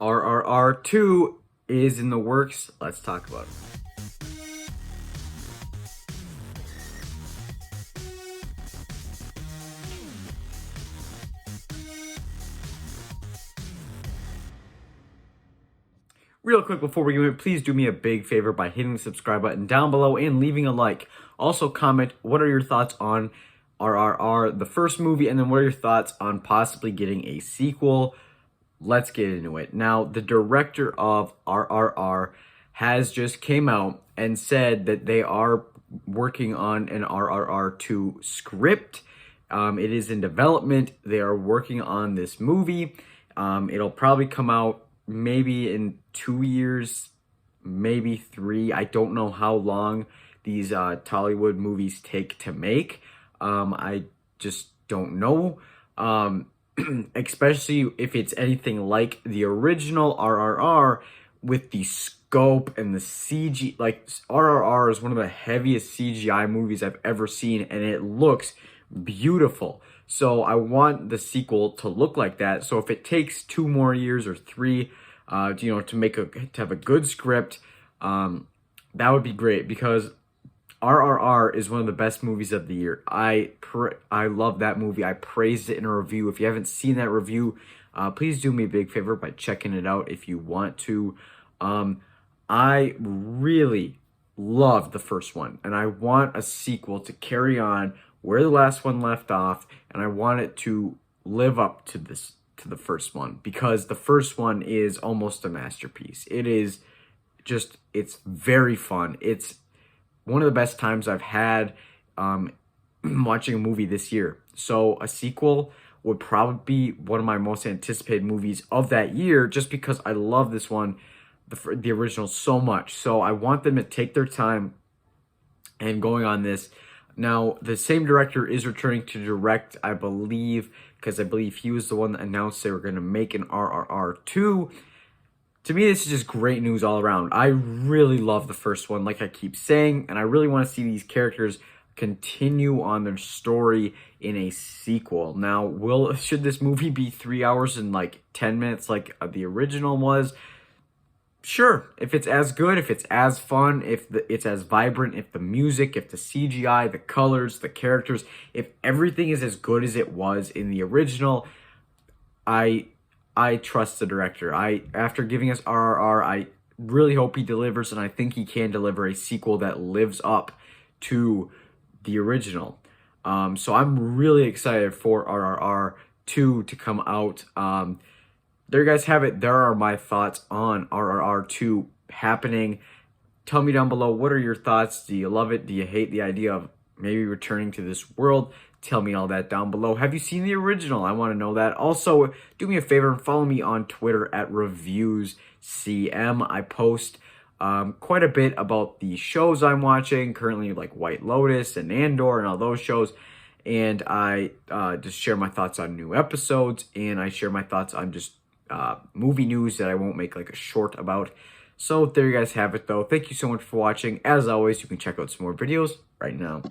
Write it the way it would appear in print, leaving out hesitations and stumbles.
RRR 2 is in the works. Let's talk about it. Real quick before we get into it, please do me a big favor by hitting the subscribe button down below and leaving a like. Also comment, what are your thoughts on RRR, the first movie, and then what are your thoughts on possibly getting a sequel? Let's get into it. Now, the director of RRR has just came out and said that they are working on an RRR 2 script. It is in development. They are working on this movie. It'll probably come out maybe in 2 years, maybe 3. I don't know how long these Tollywood movies take to make. I just don't know. Especially if it's anything like the original RRR with the scope and the CG. Like, RRR is one of the heaviest CGI movies I've ever seen, and it looks beautiful. So I want the sequel to look like that. So if it takes 2 more years or 3, to have a good script, that would be great, because RRR is one of the best movies of the year. I love that movie. I praised it in a review. If you haven't seen that review, please do me a big favor by checking it out if you want to. I really loved the first one, and I want a sequel to carry on where the last one left off, and I want it to live up to the first one, because the first one is almost a masterpiece. It's very fun. It's one of the best times I've had watching a movie this year. So a sequel would probably be one of my most anticipated movies of that year, just because I love this one, the original, so much. So I want them to take their time and going on this. Now, the same director is returning to direct, I believe, because I believe he was the one that announced they were going to make an RRR 2. To me, this is just great news all around. I really love the first one, like I keep saying, and I really want to see these characters continue on their story in a sequel. Now, should this movie be 3 hours and like 10 minutes like the original was? Sure, if it's as good, if it's as fun, if it's as vibrant, if the music, if the CGI, the colors, the characters, if everything is as good as it was in the original, I trust the director. After giving us RRR, I really hope he delivers, and I think he can deliver a sequel that lives up to the original. So I'm really excited for RRR 2 to come out. There you guys have it. There are my thoughts on RRR 2 happening. Tell me down below, what are your thoughts? Do you love it? Do you hate the idea of maybe returning to this world? Tell me all that down below. Have you seen the original? I want to know that. Also, do me a favor and follow me on Twitter at ReviewsCM. I post quite a bit about the shows I'm watching currently, like White Lotus and Andor and all those shows. And I just share my thoughts on new episodes, and I share my thoughts on just movie news that I won't make like a short about. So there you guys have it, though. Thank you so much for watching. As always, you can check out some more videos right now.